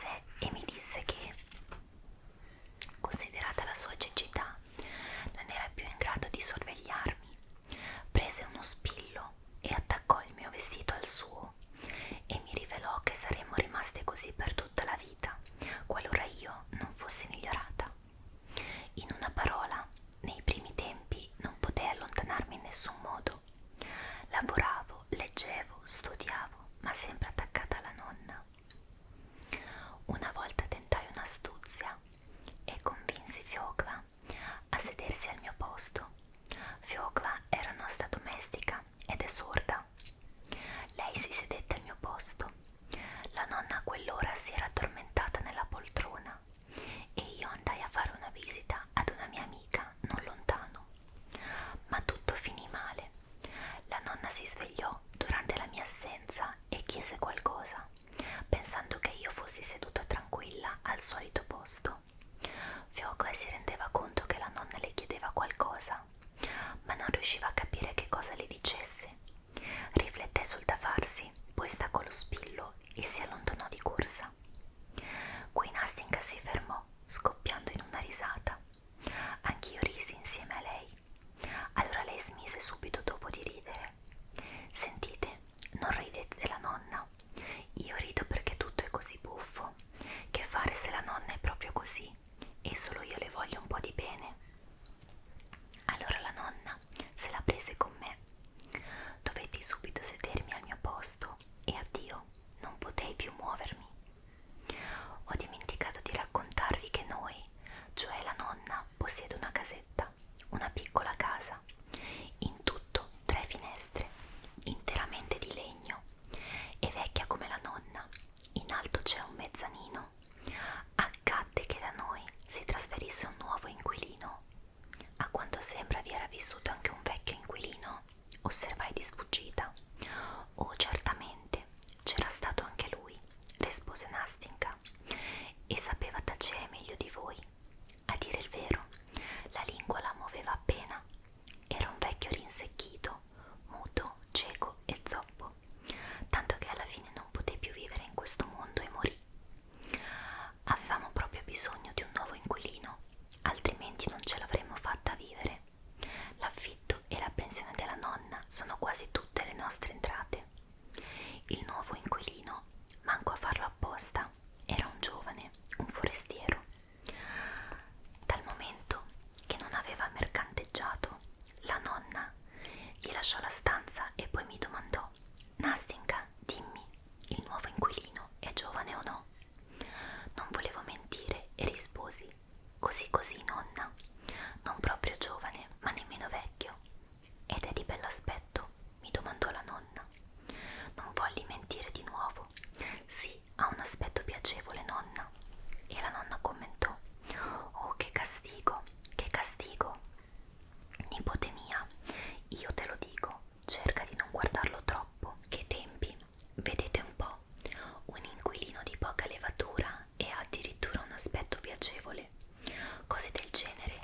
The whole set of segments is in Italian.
sé e mi disse che, considerata la sua cecità, non era più in grado di sorvegliarmi. Prese uno spillo e attaccò il mio vestito al suo e mi rivelò che saremmo rimaste così per tutta la vita, qualora io non fossi migliorata. In una parola, nei primi tempi non potei allontanarmi in nessun modo. Lavoravo, leggevo, studiavo, ma sempre attaccata alla nonna. Una volta tentai un'astuzia e convinsi Fiocla a sedersi al mio posto. Fiocla era nostra domestica ed è sorda. Lei si sedette al mio posto. La nonna a quell'ora si era addormentata nella poltrona e io andai a fare una visita ad una mia amica non lontano. Ma tutto finì male. La nonna si svegliò durante la mia assenza e chiese qualcosa, pensando che io fossi seduta tranquilla al solito posto. Fiocla si rendeva conto che la nonna le chiedeva qualcosa, ma non riusciva a capire che cosa le dicesse. Rifletté sul da farsi, poi staccò lo spillo e si allontanò di corsa. Qui Nastinga si fermò, scoppiando in una risata. Anch'io risi insieme a lei. Allora lei smise subito dopo di ridere. Sentite, non ridete della nonna. Io rido perché tutto è così buffo. Che fare se la nonna è proprio così e solo io le voglio un po' di bene? Allora la nonna se la prese con me. Dovetti subito sedermi al mio posto e addio, non potei più muovermi. Ho dimenticato di raccontarvi che noi, cioè la nonna, possiede una casetta, una piccola casa, in tutto 3 finestre, interamente di legno, e vecchia come la nonna. In alto c'è un mezzanino. Accadde che da noi si trasferisse un nuovo inquilino. A quanto sembra vi era vissuto anche un vecchio inquilino, osservai di sfuggita. Oh, certamente, c'era stato anche lui, rispose Nastinga, e sapeva tacere meglio di voi. A dire il vero, la lingua la muoveva appena. Era un vecchio rinsecchito, muto, cieco e zoppo, tanto che alla fine non poté più vivere in questo mondo e morì. Avevamo proprio bisogno di un nuovo inquilino, altrimenti non ce l'avremmo fatta vivere. L'affitto e la pensione della nonna sono quasi tutte le nostre entrate. Il nuovo inquilino, manco a farlo apposta, era un giovane, un forestiero. Dal momento che non aveva mercanteggiato, la nonna gli lasciò la stanza e poi mi domandò: Nastinga, dimmi, il nuovo inquilino è giovane o no? Non volevo mentire e risposi: così così, nonna, non proprio giovane, ma nemmeno vecchio. Ed è di bell'aspetto? Mi domandò la nonna. Non volli mentire di nuovo. Sì, ha un aspetto piacevole, nonna. E la nonna commentò: oh, che castigo, che castigo. Nipote mia, io te lo dico, cerca di non guardarlo troppo, che tempi. Vedete un po', un inquilino di poca levatura e ha addirittura un aspetto piacevole. Cose del genere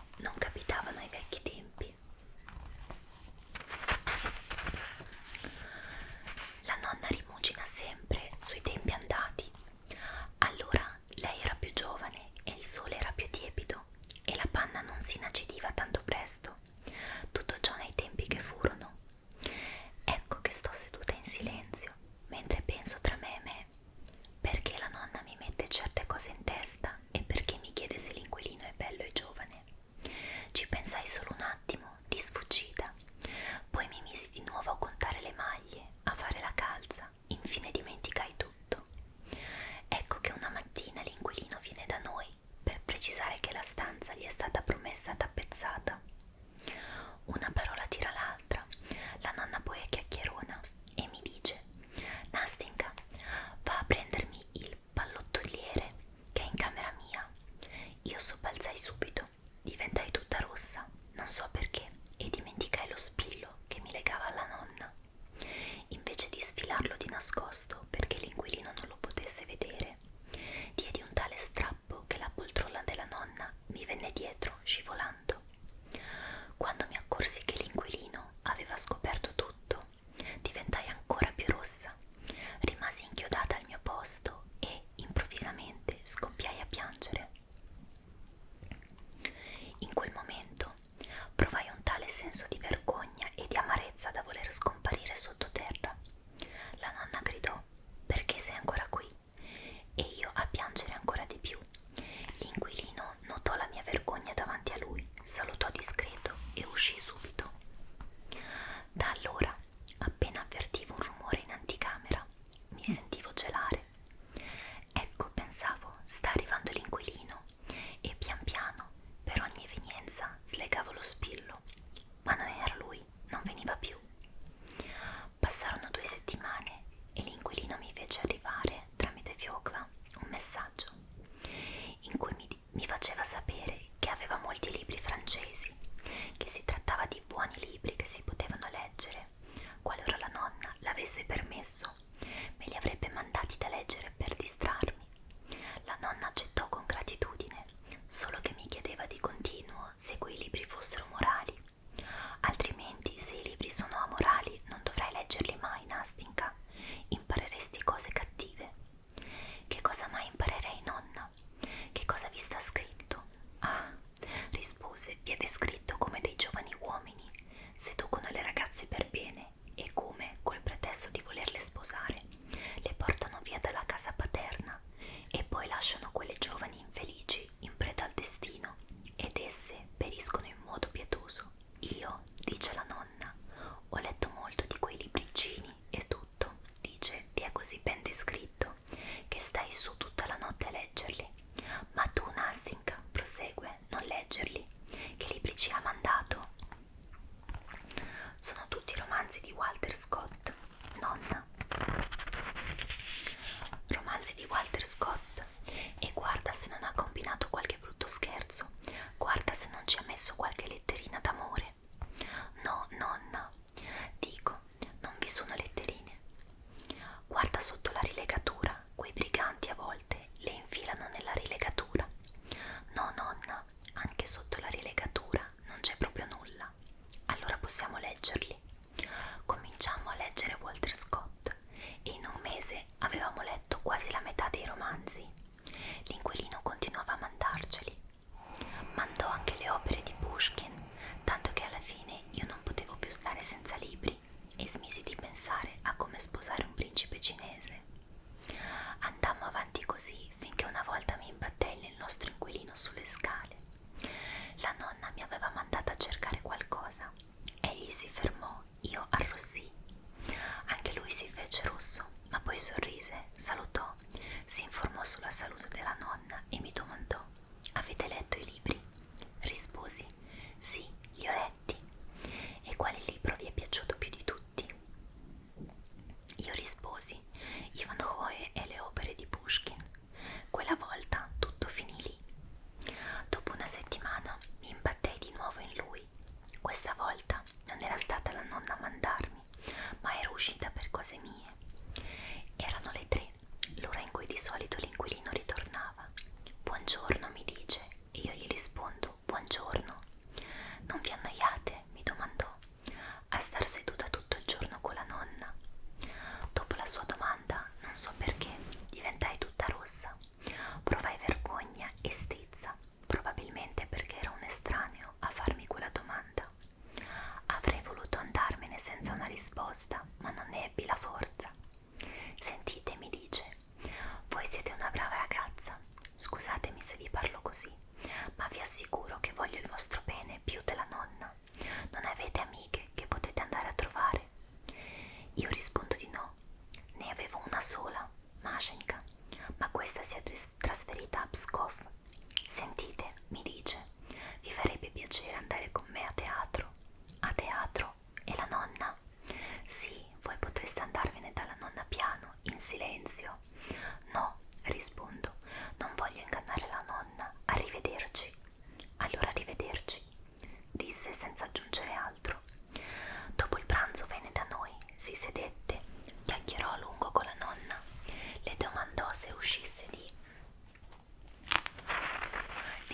vi è descritto come dei giovani uomini seducono le ragazze per bene e come, col pretesto di volerle sposare, le portano via dalla casa paterna e poi lasciano quelle giovani infelici in preda al destino ed esse periscono in modo pietoso. Io, dice la nonna, ho letto molto di quei libricini e tutto, dice, ti è così ben descritto che stai su tutta la notte a leggerli. Ma tu, Nastinka, prosegue, non leggerli. Che libri ci ha mandato? Sono tutti romanzi di Walter Scott, nonna. Romanzi di Walter Scott. E guarda se non ha combinato qualche brutto scherzo. Guarda se non ci ha messo qualche letterina d'amore. No, nonna, dico, non vi sono letterine. Guarda sotto la rilegatura, quei briganti a volte le infilano nella rilegatura. No, nonna, anche sotto la rilegatura non c'è proprio nulla. Allora possiamo leggerli. Cominciammo a leggere Walter Scott e in un mese avevamo letto quasi la metà dei romanzi. L'inquilino continuava a mandarceli. Mandò anche le opere di Pushkin, tanto che alla fine io non potevo più stare senza libri e smisi di pensare a come sposare un principe cinese. Andammo avanti così finché una volta mi imbattei nel nostro inquilino sulle scale. La nonna mi aveva mandata a cercare qualcosa. Egli si fermò, io arrossii. Anche lui si fece rosso, ma poi sorrise, salutò, si informò sulla salute della nonna e mi domandò: avete letto i libri? Risposi: sì, li ho letti. E quale libro vi è piaciuto più di tutti? Io risposi: Ivanhoe e le opere di Pushkin. Quella volta tutto finì lì. Dopo una settimana mi imbattei di nuovo in lui. Questa volta non era stata la nonna a mandarmi, ma ero uscita per cose mie. Erano le 3, l'ora in cui di solito l'inquilino ritornava. Buongiorno, mi dice, e io gli rispondo: buongiorno. Non vi annoiate? Mi domandò. A star seduta tutto il giorno con la nonna? Dopo la sua domanda, non so perché, diventai tutta rossa. Provai vergogna e stizza, probabilmente perché era un estraneo a farmi quella domanda. Avrei voluto andarmene senza una risposta, ma non ne ebbi la forza. Sentite, mi dice, voi siete una brava ragazza. Scusatemi se vi parlo così, ma vi assicuro che voglio il vostro bene più della nonna. Non avete amiche che potete andare a trovare? Io rispondo di no. Ne avevo una sola, Mashenka, ma questa si è trasferita a Pskov. Sentite, mi dice, vi farebbe piacere andare con me a teatro? A teatro? E la nonna? Sì, voi potreste andarvene dalla nonna piano, in silenzio. No, rispondo, non voglio ingannare la nonna. Arrivederci. Allora arrivederci, disse senza aggiungere altro. Dopo il pranzo venne da noi, si sedette, chiacchierò a lungo con la nonna, le domandò se uscisse di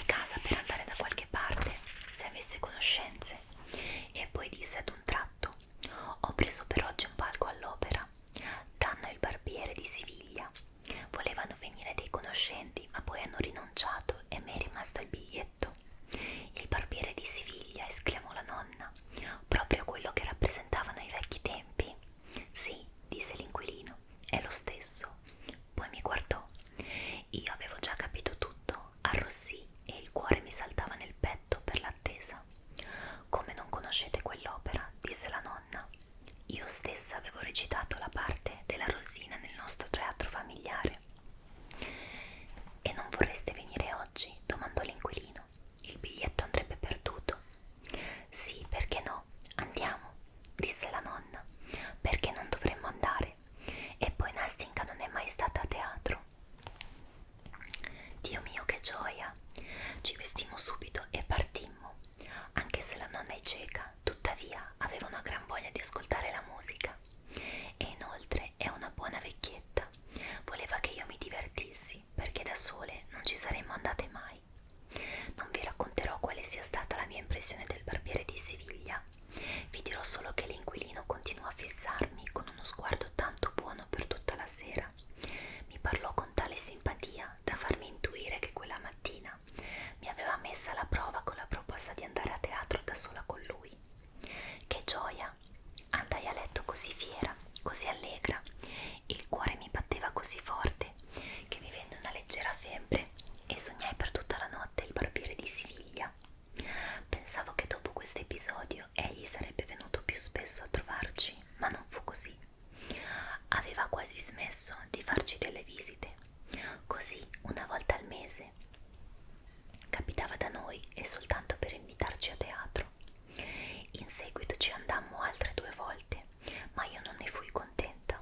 casa per andare da qualche parte, se avesse conoscenze, e poi disse ad un tratto: ho preso per oggi un palco all'opera, danno il barbiere di Siviglia. Volevano venire dei conoscenti, ma poi hanno rinunciato e mi è rimasto il biglietto. Il barbiere di Siviglia, esclamò la nonna, proprio quello che rappresentavano i vecchi tempi? Sì, disse l'inquilino, è lo stesso. Poi mi guardò. Io avevo già capito tutto, arrossì e il cuore mi saltava nel petto per l'attesa. Come non conoscete quell'opera? Disse la nonna. Io stessa avevo recitato la parte della Rosina nel nostro teatro familiare. E non vorreste venire oggi? Domandò l'inquilino. Il biglietto andrebbe perduto. Sì, perché no? Andiamo, disse la nonna. Perché non dovremmo andare? E poi Nastinka non è mai stata a teatro. Dio mio, che gioia! Ci vestimmo subito e partimmo. Anche se la nonna è cieca, tuttavia aveva una gran voglia di ascoltare la musica. E inoltre è una buona vecchietta. Voleva che io mi divertissi, perché da sole non ci saremmo andate mai. Non vi racconterò quale sia stata la mia impressione del barbiere di Siviglia. Vi dirò solo che l'inquilino continuò a fissarmi con uno sguardo tanto buono per tutta la sera. Mi parlò con tale simpatia da farmi intuire che quella mattina mi aveva messa alla prova con la proposta di andare noi e soltanto per invitarci a teatro. In seguito ci andammo altre 2 volte, ma io non ne fui contenta.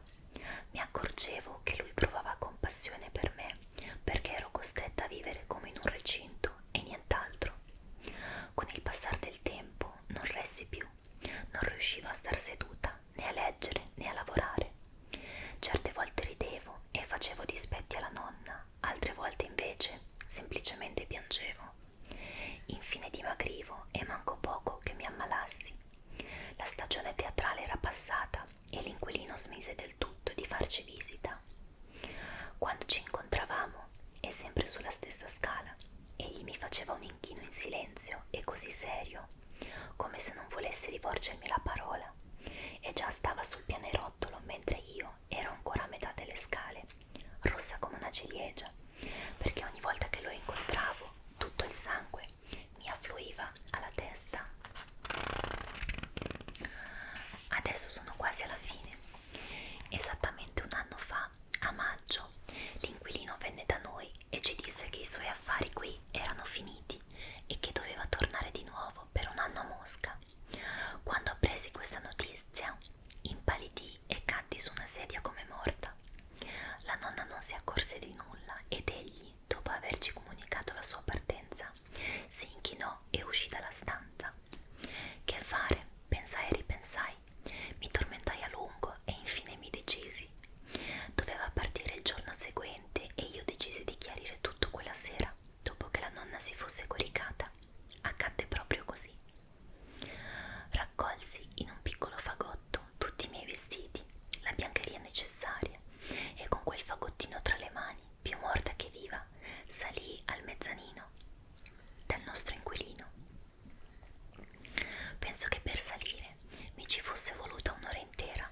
Mi accorgevo che lui provava compassione per me, perché ero costretta a vivere come in un recinto e nient'altro. Con il passare del tempo non ressi più, non riuscivo a star seduta né a leggere né a lavorare. Certe volte ridevo e facevo dispetti alla nonna, altre volte invece semplicemente piangevo. Infine dimagrivo e manco poco che mi ammalassi. La stagione teatrale era passata e l'inquilino smise del tutto di farci visita. Quando ci incontravamo, e sempre sulla stessa scala, egli mi faceva un inchino in silenzio e così serio, come se non volesse rivolgermi la parola, e già stava sul pianerottolo mentre io ero ancora a metà delle scale, rossa come una ciliegia, perché ogni volta che lo incontravo tutto il sangue mi affluiva alla testa. Adesso sono quasi alla fine. Esattamente 1 anno fa, a maggio, l'inquilino venne da noi e ci disse che i suoi affari qui erano finiti e che doveva tornare di nuovo per 1 anno a Mosca. Quando appresi questa notizia, impallidì e caddi su una sedia come morta. La nonna non si accorse di nulla ed egli, dopo averci comunicato la sua partenza, si inchinò e uscì dalla stanza. Che fare? Pensai e ripensai. Mi tormentai a lungo e infine mi decisi. Doveva partire il giorno seguente e io decisi di chiarire tutto quella sera, dopo che la nonna si fosse coricata. Accadde proprio così. Raccolsi in un piccolo fagotto tutti i miei vestiti, la biancheria necessaria, e con quel fagottino tra le mani, più morta che viva, salii al mezzanino del nostro inquilino. Penso che per salire mi ci fosse voluta 1 ora intera.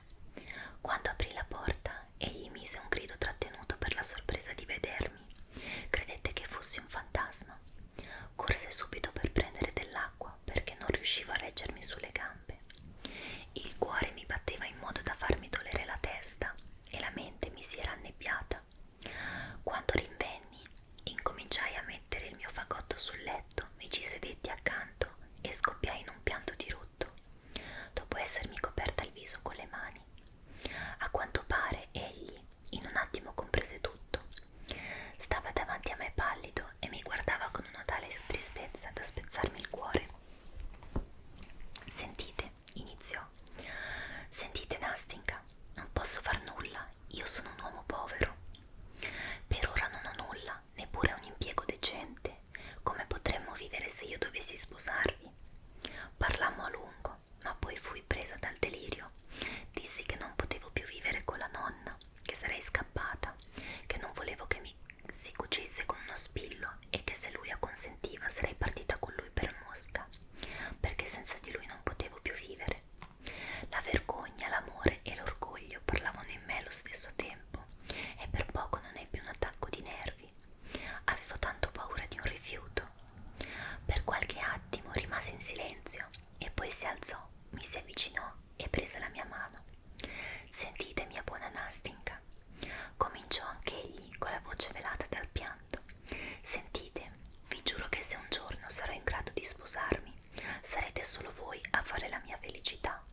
Quando aprì la porta, egli mise un grido trattenuto per la sorpresa di vedermi. Credette che fossi un fantasma. Corse subito per prendere dell'acqua perché non riuscivo a reggermi sulle gambe. Il cuore mi batteva in modo da farmi dolere la testa e la mente mi si era annebbiata. Quando rinvenni, incominciai a mettere il mio fagotto sul letto, mi ci sedetti accanto e scoppiai in un pianto dirotto, dopo essermi coperta il viso con le mani. A quanto pare egli, in un attimo comprese tutto. Stava davanti a me pallido e mi guardava con una tale tristezza da spezzarmi il cuore. Sentite, iniziò. Sentite, Nastinka, non posso far nulla, io sono un uomo povero. Per ora non ho nulla, neppure un impiego decente. Come potremmo vivere se io dovessi sposarvi? Parlammo a lungo, ma poi fui presa dal delirio. Dissi che non potevo più vivere con la nonna, che sarei scappata, che non volevo che mi si cucisse con uno spillo e che se lui acconsentiva sarei partita con lui per Mosca, perché senza di lui non potevo più vivere. La vergogna, l'amore e l'orgoglio parlavano in me allo stesso tempo e per poco non ebbi un attacco di nervi. Avevo tanto paura di un rifiuto. Per qualche attimo rimase in silenzio e poi si alzò, mi si avvicinò e prese la mia mano. Sentite, mia buona Nastinka, cominciò anch'egli con la voce velata dal pianto. Sentite, vi giuro che se un giorno sarò in grado di sposarmi, sarete solo voi a fare la mia felicità.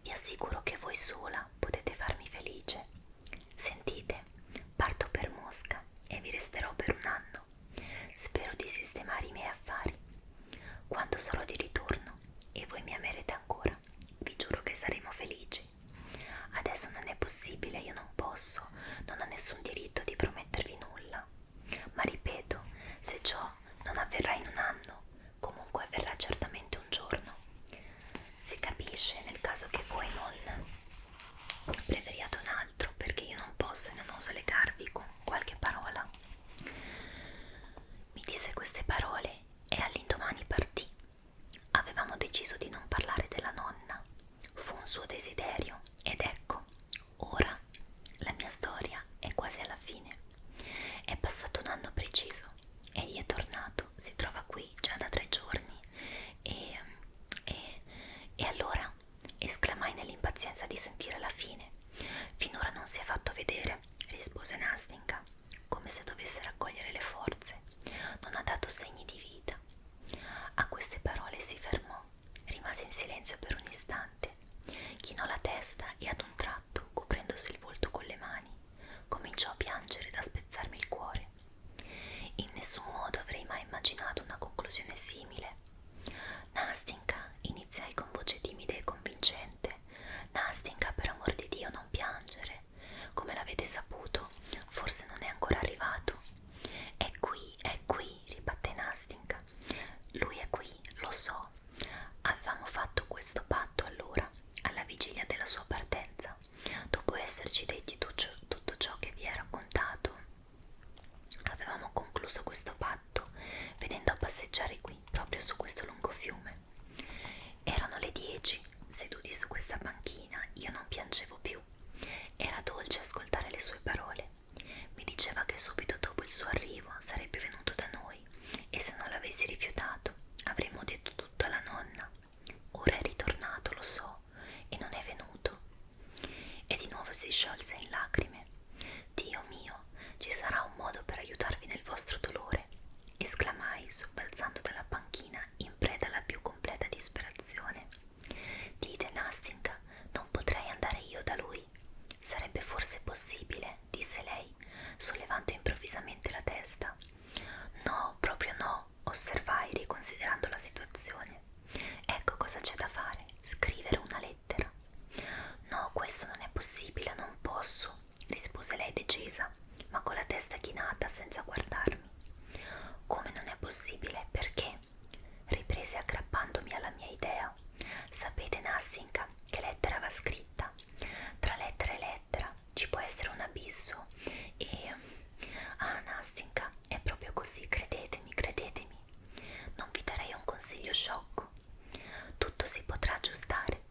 Vi assicuro che voi sola potete farmi felice. Sentite, parto per Mosca e vi resterò per 1 anno. Spero di sistemare i miei affari. Quando sarò di ritorno e voi mi amerete ancora, vi giuro che saremo felici. Adesso non è possibile, io non posso, non ho nessun diritto di promettervi nulla. Ma ripeto, se ciò non avverrà in 1 anno, comunque avverrà certamente un giorno. Si capisce, nel caso che voi non preferiate un altro, perché io non posso e non oso legarvi con qualche parola. Mi disse queste parole e all'indomani partì. Avevamo deciso di non parlare della nonna. Fu un suo desiderio ed ecco, ora la mia storia è quasi alla fine. È passato 1 anno preciso. Egli è tornato, si trova qui già da 3 giorni e allora esclamai nell'impazienza di sentire la fine. Finora non si è fatto vedere, rispose Nastinka, come se dovesse raccogliere le forze. Non ha dato segni di vita. parole si fermò, rimase in silenzio per un istante, chinò la testa e ad un tratto, coprendosi il volto con le mani, cominciò a piangere da spezzarmi il cuore. In nessun modo avrei mai immaginato una conclusione simile. Nastinka, iniziai con voce timida e convincente. Nastinka, per amor di Dio, non piangere. Come l'avete saputo? Forse non è ancora arrivato. È qui, ribatté Nastinka. Lui è qui, lo so. Avevamo fatto questo patto allora, alla vigilia della sua partenza. Dopo esserci detti tutto ciò che vi è raccontato, avevamo concluso questo patto venendo a passeggiare qui, proprio su questo lungo fiume. Erano le 10, seduti su questa panchina, io non piangevo più. Era dolce ascoltare le sue parole. Mi diceva che subito dopo il suo arrivo sarebbe venuto da noi e se non l'avessi rifiutato avremmo detto tutto alla nonna. Ora è ritornato, lo so, e non è venuto. E di nuovo si sciolse in lacrime. Dio mio, ci sarà un modo per aiutarvi nel vostro dolore, esclamai, sobbalzando dalla panchina in preda alla più completa disperazione. Dite, Nastinka, non potrei andare io da lui? Sarebbe forse possibile, disse lei, sollevando improvvisamente la testa. No, proprio no, osservai, riconsiderando la situazione. Ecco cosa c'è da fare, scrivere una lettera. No, questo non è possibile, non posso, rispose lei decisa, ma con la testa chinata senza guardarmi. Come non è possibile? Perché? Riprese aggrappandomi alla mia idea. Sapete, Nastinka, che lettera va scritta? Tra lettera e lettera ci può essere un abisso e... Ah, Nastinka, è proprio così, credetemi, credetemi. Non vi darei un consiglio sciocco. Tutto si potrà aggiustare.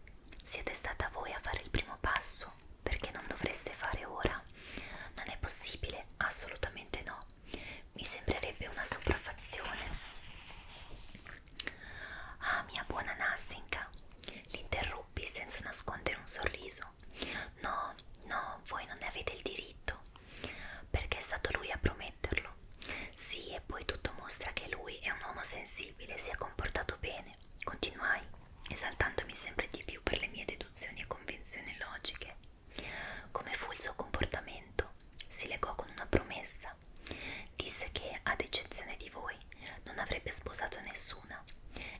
Siete stata voi a fare il primo passo, perché non dovreste fare ora? Non è possibile, assolutamente no. Mi sembrerebbe una sopraffazione. Ah, mia buona Nastinka, l'interruppi senza nascondere un sorriso. No, no, voi non ne avete il diritto, perché è stato lui a prometterlo. Sì, e poi tutto mostra che lui è un uomo sensibile, si è comportato bene, continuai, esaltandomi sempre di più per le mie deduzioni e convinzioni logiche. Come fu il suo comportamento? Si legò con una promessa. Disse che, ad eccezione di voi, non avrebbe sposato nessuna.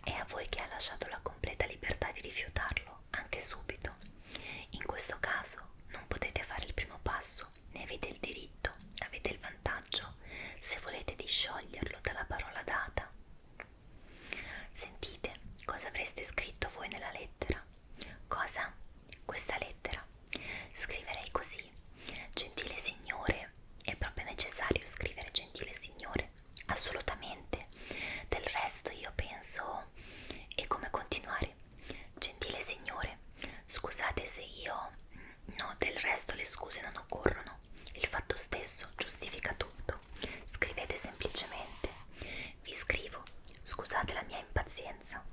È a voi che ha lasciato la completa libertà di rifiutarlo, anche subito. In questo caso non potete fare il primo passo, ne avete il diritto, avete il vantaggio, se volete, di scioglierlo dalla parola data. Sentite, cosa avreste scritto voi nella lettera? Cosa? Questa lettera. Scriverei così: gentile signore. È proprio necessario scrivere gentile signore? Assolutamente. Del resto io penso... E come continuare? Gentile signore, scusate se io... No, del resto le scuse non occorrono. Il fatto stesso giustifica tutto. Scrivete semplicemente: vi scrivo, scusate la mia impazienza.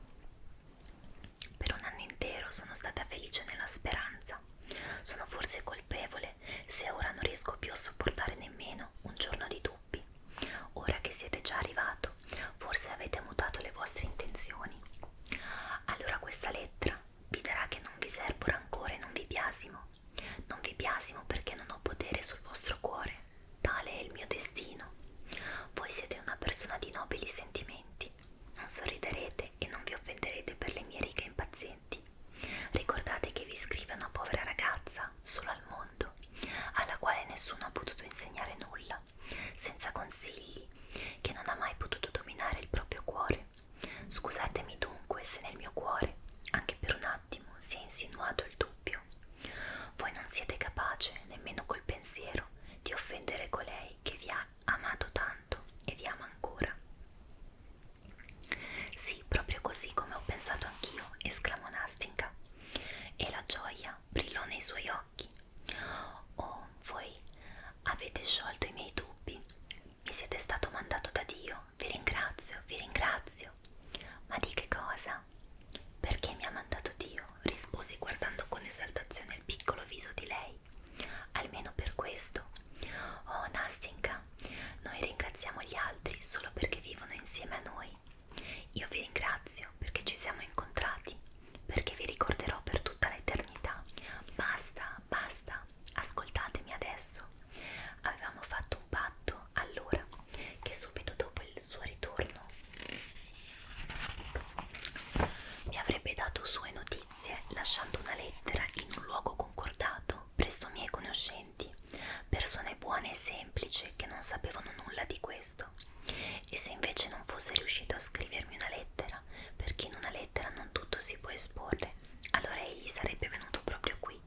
fosse riuscito a scrivermi una lettera, perché in una lettera non tutto si può esporre, allora egli sarebbe venuto proprio qui,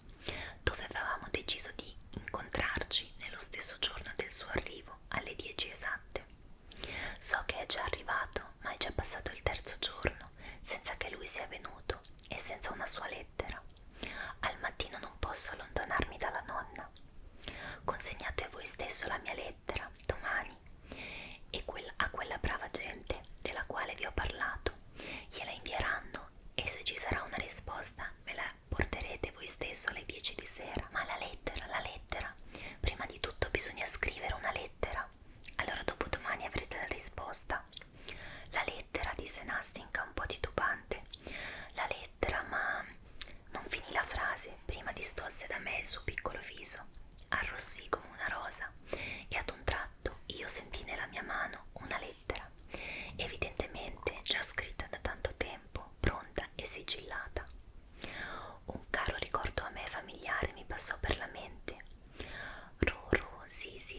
dove avevamo deciso di incontrarci nello stesso giorno del suo arrivo, alle 10 esatte. So che è già arrivato, ma è già passato il terzo giorno, senza che lui sia venuto e senza una sua lettera. Al mattino non posso allontanarmi dalla nonna. Consegnate a voi stesso la mia lettera domani e a quella brava gente della quale vi ho parlato. Gliela invieranno e se ci sarà una risposta me la porterete voi stesso alle 10 di sera. Ma la lettera, la lettera. Prima di tutto bisogna scrivere una lettera. Allora dopodomani avrete la risposta. La lettera, disse Nastinka un po' titubante. La lettera, ma non finì la frase prima distorse da me il suo piccolo viso, arrossì come una rosa e ad un tratto io sentii nella mia mano una lettera, evidentemente già scritta da tanto tempo, pronta e sigillata. Un caro ricordo a me familiare mi passò per la mente.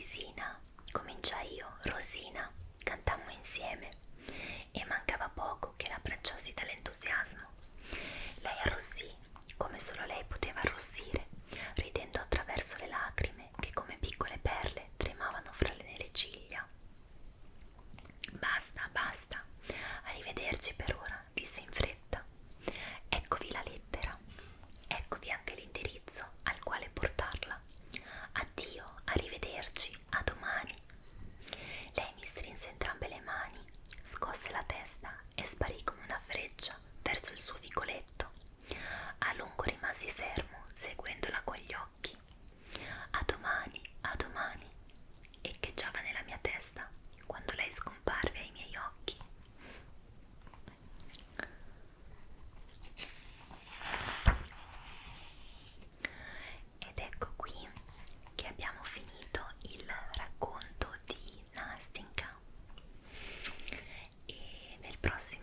Sina, cominciai io, Rosina, cantammo insieme e mancava poco che l'abbracciassi dall'entusiasmo. Lei arrossì, come solo lei poteva arrossire, ridendo attraverso le lacrime che come piccole perle tremavano fra le nere ciglia. Basta, basta, arrivederci per ora, disse in fretta. Eccovi la lettera, eccovi anche l'indirizzo al quale portarla. Addio, arrivederci, a domani. Lei mi strinse entrambe le mani, scosse la testa e sparì come una freccia verso il suo vicoletto. A lungo rimasi fermo, seguendola con gli occhi. A domani, echeggiava nella mia testa quando lei scomparve ai miei occhi. Ed ecco qui che abbiamo finito il racconto di Nastinka e nel prossimo